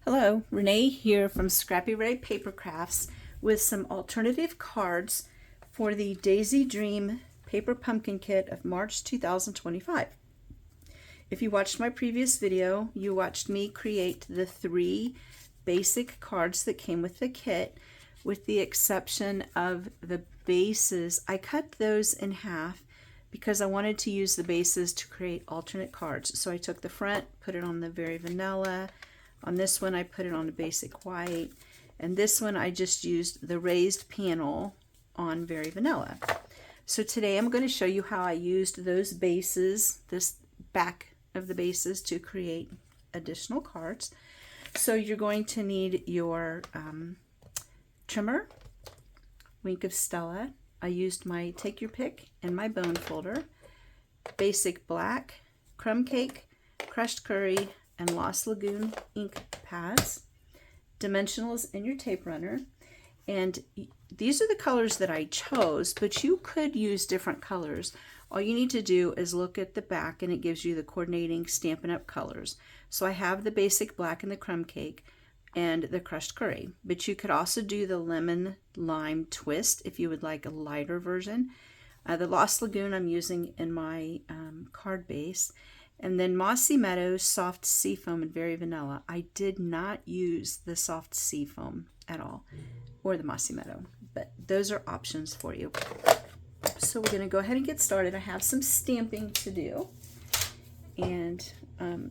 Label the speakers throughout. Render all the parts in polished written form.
Speaker 1: Hello, Renee here from Scrappy Ray Paper Crafts with some alternative cards for the Daisy Dream Paper Pumpkin Kit of March 2025. If you watched my previous video, you watched me create the 3 basic cards that came with the kit, with the exception of the bases. I cut those in half because I wanted to use the bases to create alternate cards. So I took the front, put it on the Very Vanilla. On this one, I put it on a basic white, and this one I just used the raised panel on Very Vanilla. So today I'm going to show you how I used those bases, this back of the bases, to create additional cards. So you're going to need your trimmer, Wink of Stella. I used my Take Your Pick and my bone folder, basic black, crumb cake, crushed curry, and Lost Lagoon ink pads, dimensionals, and your tape runner. And these are the colors that I chose, but you could use different colors. All you need to do is look at the back and it gives you the coordinating Stampin' Up! Colors. So I have the basic black and the crumb cake and the crushed curry, but you could also do the lemon lime twist if you would like a lighter version. The Lost Lagoon I'm using in my card base. And then Mossy Meadow, Soft Seafoam, and Very Vanilla. I did not use the Soft Seafoam at all, or the Mossy Meadow, but those are options for you. So we're going to go ahead and get started. I have some stamping to do, and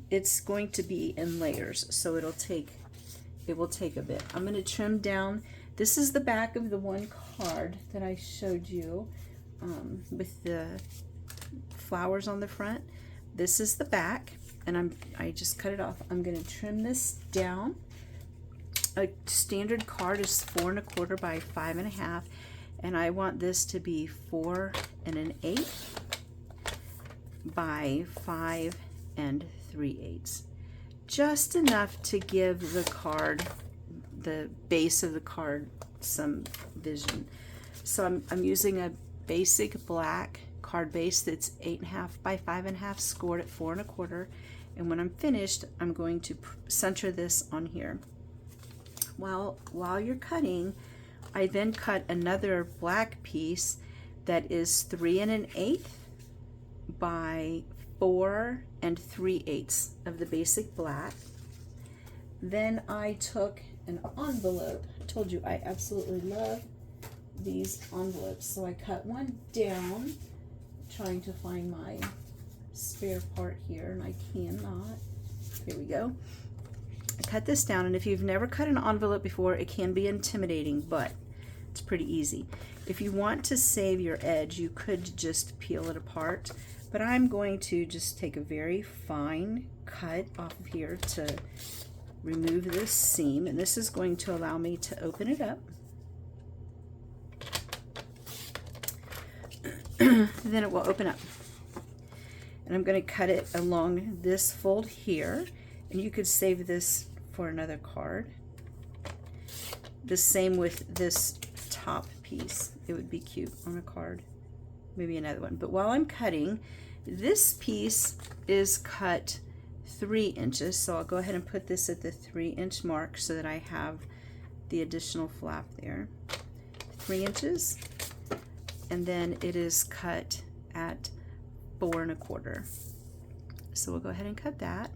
Speaker 1: it's going to be in layers, so it will take a bit. I'm going to trim down. This is the back of the one card that I showed you with the flowers on the front. This is the back, and I just cut it off. I'm going to trim this down. A standard card is 4 1/4 by 5 1/2, and I want this to be 4 1/8 by 5 3/8. Just enough to give the card, the base of the card, some vision. So I'm using a basic black card base that's 8 1/2 by 5 1/2, scored at 4 1/4, and when I'm finished, I'm going to center this on here. While you're cutting, I then cut another black piece that is 3 1/8 by 4 3/8 of the basic black. Then I took an envelope. I told you I absolutely love these envelopes, so I cut one down, trying to find my spare part here, and I cannot. Here we go. I cut this down, and if you've never cut an envelope before, it can be intimidating, but it's pretty easy. If you want to save your edge, you could just peel it apart, but I'm going to just take a very fine cut off of here to remove this seam, and this is going to allow me to open it up. Then it will open up, and I'm going to cut it along this fold here, and you could save this for another card. The same with this top piece. It would be cute on a card, maybe another one. But while I'm cutting, this piece is cut 3 inches, so I'll go ahead and put this at the 3-inch mark so that I have the additional flap there. 3 inches. And then it is cut at 4 1/4. So we'll go ahead and cut that.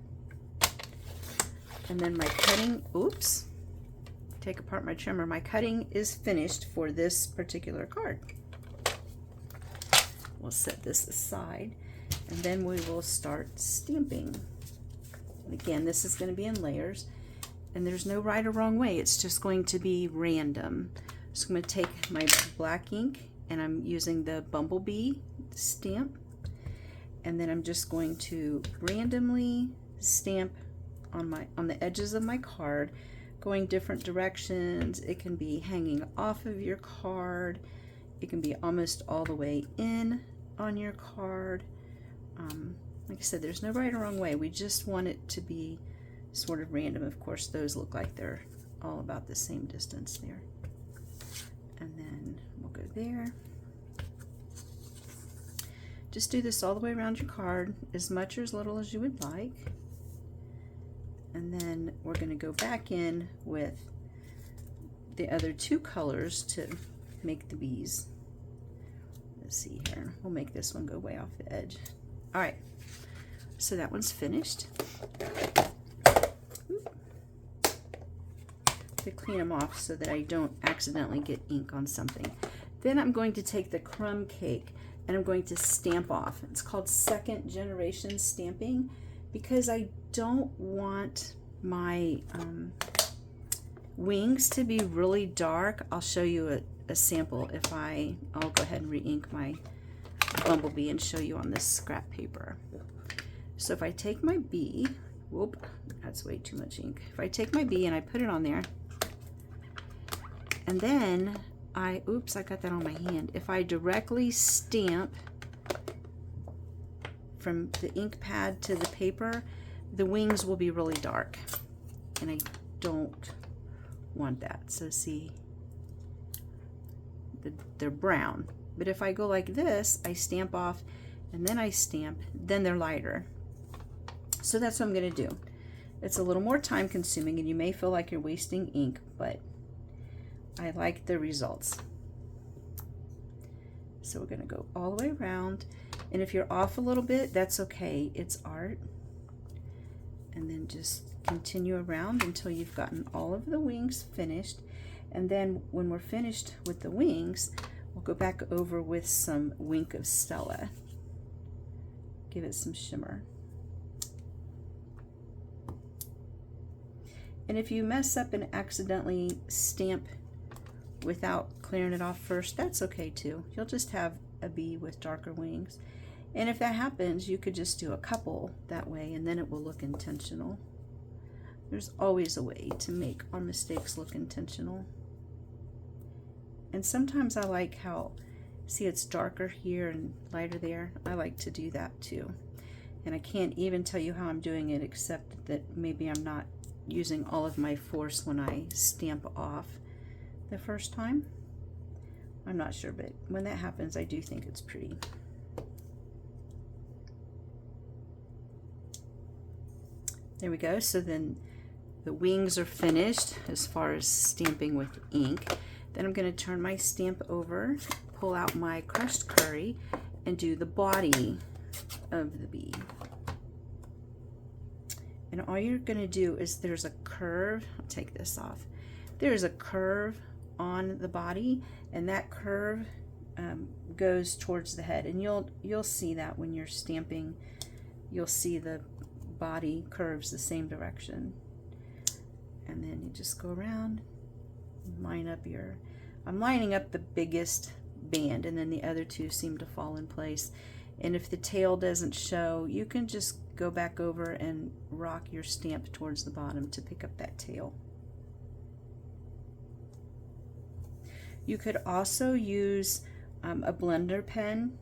Speaker 1: And then my cutting, oops, take apart my trimmer. My cutting is finished for this particular card. We'll set this aside, and then we will start stamping. And again, this is going to be in layers, and there's no right or wrong way. It's just going to be random. So I'm going to take my black ink, and I'm using the Bumblebee stamp, and then I'm just going to randomly stamp on the edges of my card, going different directions. It can be hanging off of your card, it can be almost all the way in on your card. Like I said, there's no right or wrong way. We just want it to be sort of random. Of course, those look like they're all about the same distance there. And then we'll go there. Just do this all the way around your card, as much or as little as you would like. And then we're going to go back in with the other two colors to make the bees. Let's see here. We'll make this one go way off the edge. All right. So that one's finished. To clean them off so that I don't accidentally get ink on something. Then I'm going to take the crumb cake and I'm going to stamp off. It's called second generation stamping because I don't want my wings to be really dark. I'll show you a sample if I'll go ahead and re-ink my bumblebee and show you on this scrap paper. So if I take my bee, whoop, that's way too much ink. If I take my bee and I put it on there, and then oops, I got that on my hand. If I directly stamp from the ink pad to the paper, the wings will be really dark. And I don't want that. So see, they're brown. But if I go like this, I stamp off and then I stamp, then they're lighter. So that's what I'm going to do. It's a little more time consuming and you may feel like you're wasting ink, but I like the results. So we're going to go all the way around, and if you're off a little bit, that's okay. It's art. And then just continue around until you've gotten all of the wings finished. And then when we're finished with the wings, we'll go back over with some Wink of Stella. Give it some shimmer. And if you mess up and accidentally stamp without clearing it off first, that's okay too. You'll just have a bee with darker wings. And if that happens, you could just do a couple that way and then it will look intentional. There's always a way to make our mistakes look intentional. And sometimes I like how, see, it's darker here and lighter there. I like to do that too. And I can't even tell you how I'm doing it, except that maybe I'm not using all of my force when I stamp off the first time. I'm not sure, but when that happens, I do think it's pretty. There we go. So then the wings are finished as far as stamping with ink. Then I'm going to turn my stamp over, pull out my crushed curry, and do the body of the bee. And all you're going to do is there's a curve. I'll take this off. There's a curve on the body, and that curve goes towards the head, and you'll see that when you're stamping. You'll see the body curves the same direction, and then you just go around, line up I'm lining up the biggest band, and then the other two seem to fall in place. And if the tail doesn't show, you can just go back over and rock your stamp towards the bottom to pick up that tail. You could also use a blender pen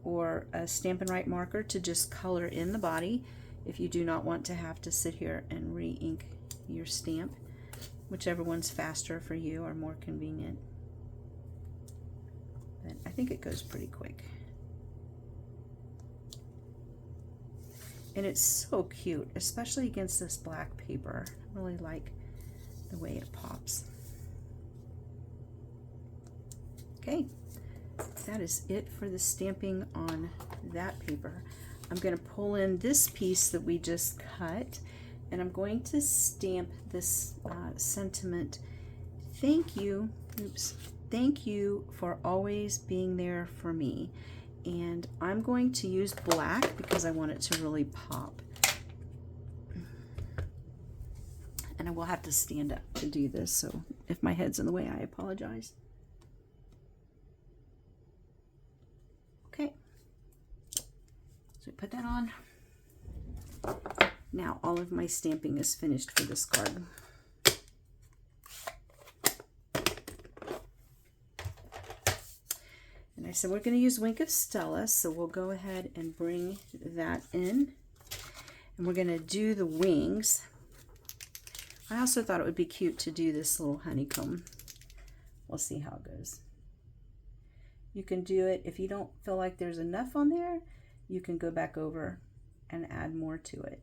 Speaker 1: or a Stampin' Write marker to just color in the body if you do not want to have to sit here and re-ink your stamp, whichever one's faster for you or more convenient. But I think it goes pretty quick. And it's so cute, especially against this black paper. I really like the way it pops. Okay, that is it for the stamping on that paper. I'm going to pull in this piece that we just cut, and I'm going to stamp this sentiment. Thank you, thank you for always being there for me. And I'm going to use black because I want it to really pop. And I will have to stand up to do this, so if my head's in the way, I apologize. Okay, so put that on. Now all of my stamping is finished for this card. And I said we're going to use Wink of Stella, so we'll go ahead and bring that in. And we're going to do the wings. I also thought it would be cute to do this little honeycomb. We'll see how it goes. You can do it if you don't feel like there's enough on there, you can go back over and add more to it.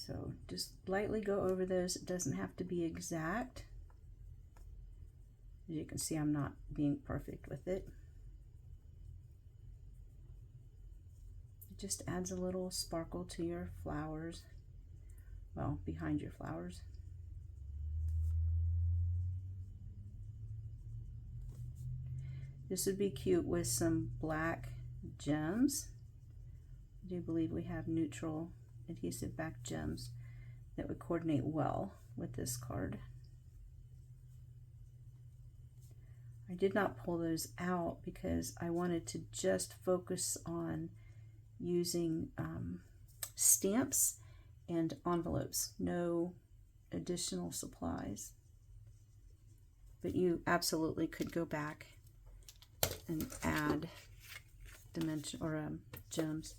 Speaker 1: So just lightly go over those. It doesn't have to be exact. As you can see, I'm not being perfect with it. It just adds a little sparkle to your flowers. Well, behind your flowers. This would be cute with some black gems. I do believe we have neutral adhesive back gems that would coordinate well with this card. I did not pull those out because I wanted to just focus on using stamps and envelopes, no additional supplies. But you absolutely could go back and add dimension or gems.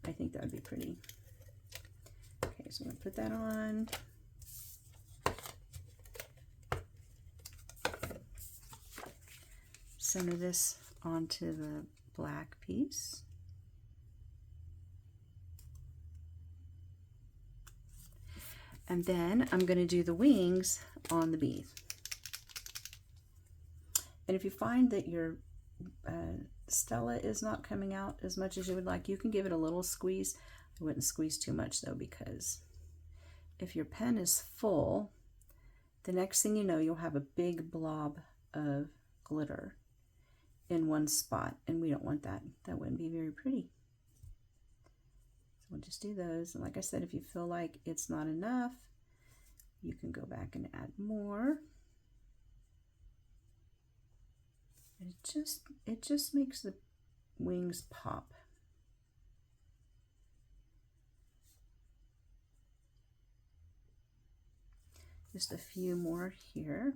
Speaker 1: I think that would be pretty. Okay, so I'm going to put that on. Center this onto the black piece. And then I'm going to do the wings on the bees. And if you find that your Stella is not coming out as much as you would like, you can give it a little squeeze. I wouldn't squeeze too much though, because if your pen is full, the next thing you know, you'll have a big blob of glitter in one spot, and we don't want that. That wouldn't be very pretty. So we'll just do those. And like I said, if you feel like it's not enough, you can go back and add more. And it just makes the wings pop. Just a few more here.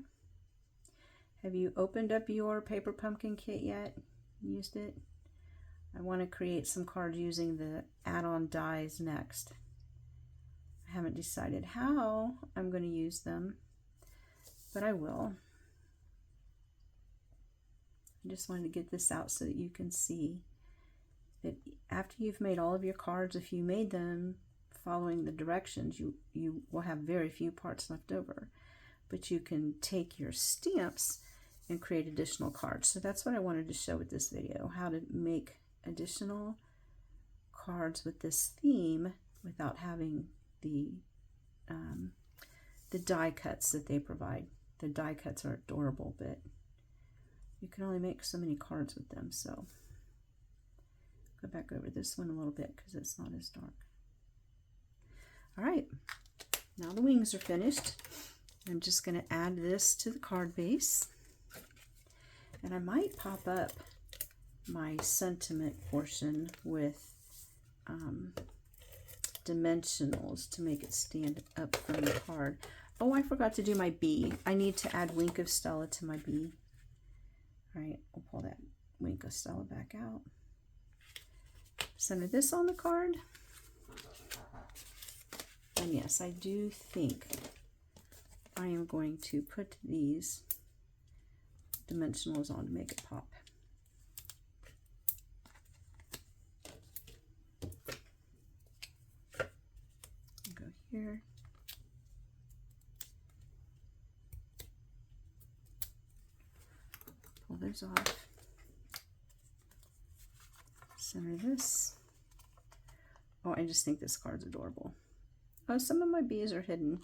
Speaker 1: Have you opened up your paper pumpkin kit yet? Used it? I want to create some cards using the add-on dies next. I haven't decided how I'm going to use them, but I will. I just wanted to get this out so that you can see that after you've made all of your cards, if you made them following the directions, you will have very few parts left over. But you can take your stamps and create additional cards. So that's what I wanted to show with this video, how to make additional cards with this theme without having the die cuts that they provide. The die cuts are adorable, but you can only make so many cards with them. So go back over this one a little bit because it's not as dark. All right, now the wings are finished. I'm just going to add this to the card base, and I might pop up my sentiment portion with dimensionals to make it stand up from the card. Oh, I forgot to do my bee. I need to add Wink of Stella to my bee. All right, I'll pull that Wink of Stella back out. Center this on the card. And yes, I do think I am going to put these dimensionals on to make it pop. Go here. Pull those off. Center this. Oh, I just think this card's adorable. Oh, some of my bees are hidden.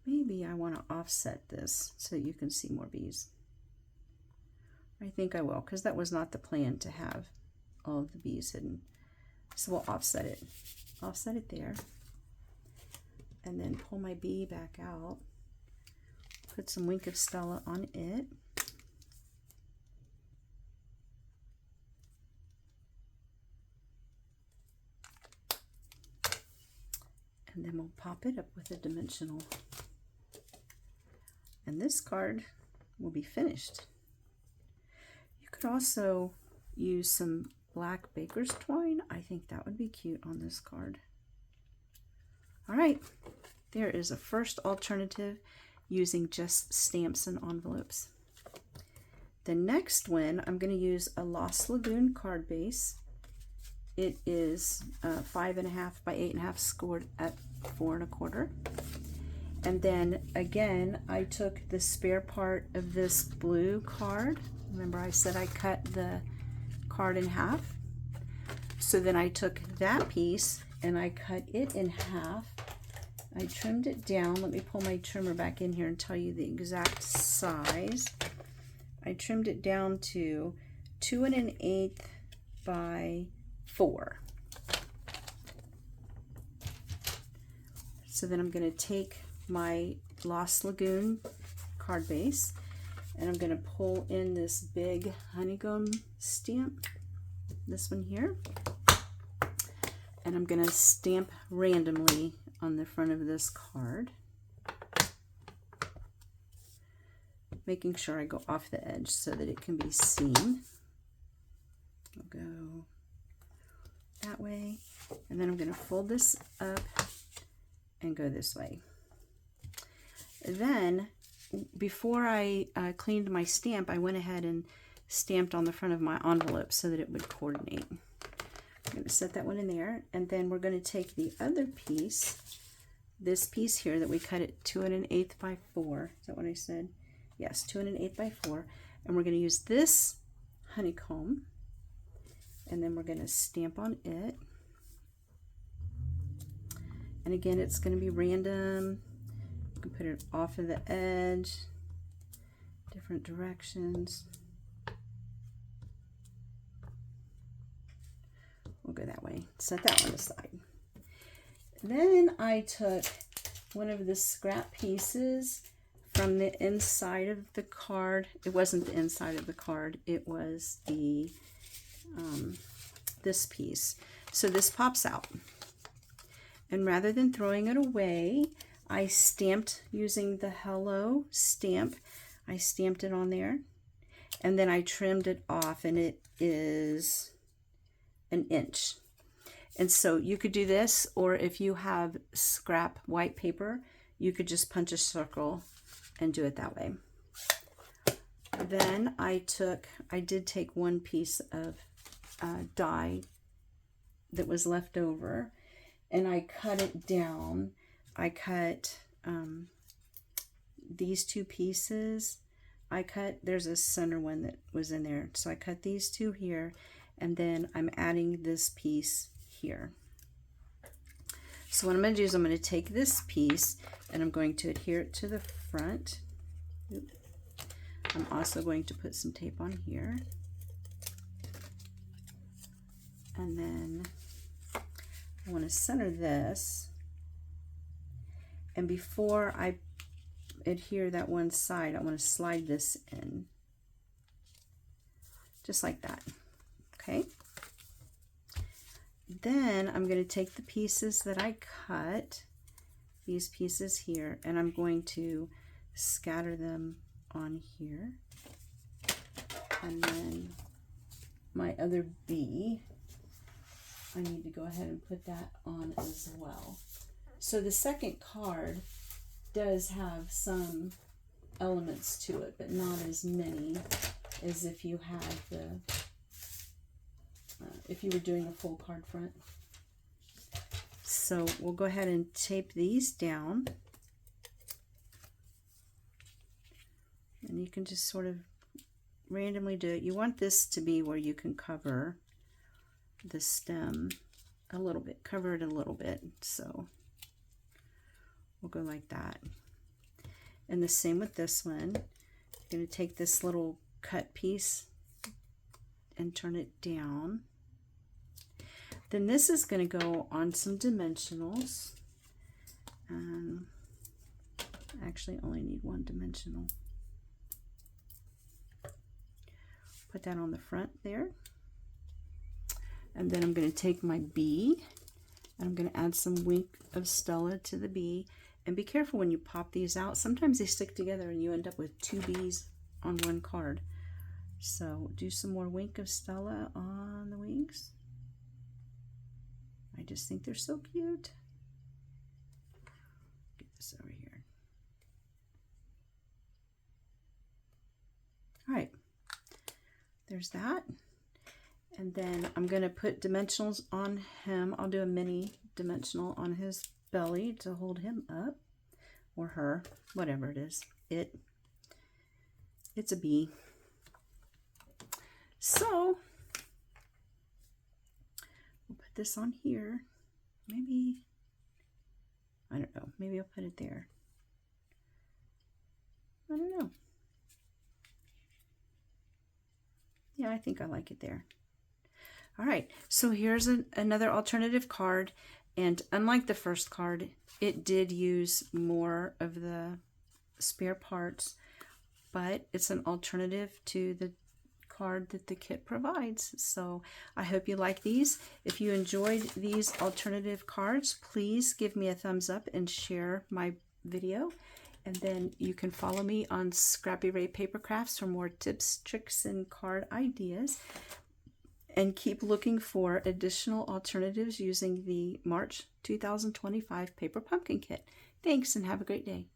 Speaker 1: Maybe I want to offset this so you can see more bees. I think I will, because that was not the plan to have all of the bees hidden. So we'll offset it. Offset it there. And then pull my bee back out. Put some Wink of Stella on it. And then we'll pop it up with a dimensional. And this card will be finished. You could also use some black baker's twine. I think that would be cute on this card. All right, there is a first alternative using just stamps and envelopes. The next one, I'm going to use a Lost Lagoon card base. It is 5.5 by 8.5 scored at 4 1/4. And then again, I took the spare part of this blue card. Remember I said I cut the card in half? So then I took that piece and I cut it in half. I trimmed it down. Let me pull my trimmer back in here and tell you the exact size. I trimmed it down to 2 1/8 by 4. So then I'm going to take my Lost Lagoon card base and I'm going to pull in this big honeycomb stamp, this one here, and I'm going to stamp randomly on the front of this card, making sure I go off the edge so that it can be seen. I'll go that way, and then I'm going to fold this up and go this way. Then, before I cleaned my stamp, I went ahead and stamped on the front of my envelope so that it would coordinate. I'm going to set that one in there, and then we're going to take the other piece, this piece here that we cut at 2 1/8 by 4. Is that what I said? Yes, 2 1/8 by 4. And we're going to use this honeycomb, and then we're going to stamp on it. And again, it's going to be random. You can put it off of the edge, different directions. We'll go that way. Set that one aside. Then I took one of the scrap pieces from the inside of the card. It wasn't the inside of the card. It was the this piece. So this pops out. And rather than throwing it away, I stamped using the Hello stamp. I stamped it on there. And then I trimmed it off, and it is 1 inch. And so you could do this, or if you have scrap white paper, you could just punch a circle and do it that way. Then I did take one piece of die that was left over, and I cut it down. I cut these two pieces. There's a center one that was in there. So I cut these two here, and then I'm adding this piece here. So what I'm going to do is I'm going to take this piece and I'm going to adhere it to the front. I'm also going to put some tape on here. And then I want to center this. And before I adhere that one side, I want to slide this in. Just like that. Okay. Then I'm going to take the pieces that I cut, these pieces here, and I'm going to scatter them on here. And then my other B, I need to go ahead and put that on as well. So the second card does have some elements to it, but not as many as if you had the if you were doing a full card front. So we'll go ahead and tape these down, and you can just sort of randomly do it. You want this to be where you can cover the stem a little bit, cover it a little bit. So we'll go like that. And the same with this one. I'm going to take this little cut piece and turn it down. Then this is going to go on some dimensionals. Actually only need one dimensional. Put that on the front there. And then I'm going to take my B and I'm going to add some wink of Stella to the B. And be careful when you pop these out. Sometimes they stick together and you end up with two B's on one card. So do some more wink of Stella on the wings. I just think they're so cute. Get this over here. All right, there's that. And then I'm going to put dimensionals on him. I'll do a mini dimensional on his belly to hold him up, or her, whatever it is. It's a bee. So we'll put this on here. Maybe, I don't know, maybe I'll put it there. I don't know. Yeah, I think I like it there. All right, so here's another alternative card, and unlike the first card, it did use more of the spare parts, but it's an alternative to the card that the kit provides. So I hope you like these. If you enjoyed these alternative cards, please give me a thumbs up and share my video. And then you can follow me on Scrappy Ray Paper Crafts for more tips, tricks, and card ideas. And keep looking for additional alternatives using the March 2025 Paper Pumpkin Kit. Thanks and have a great day.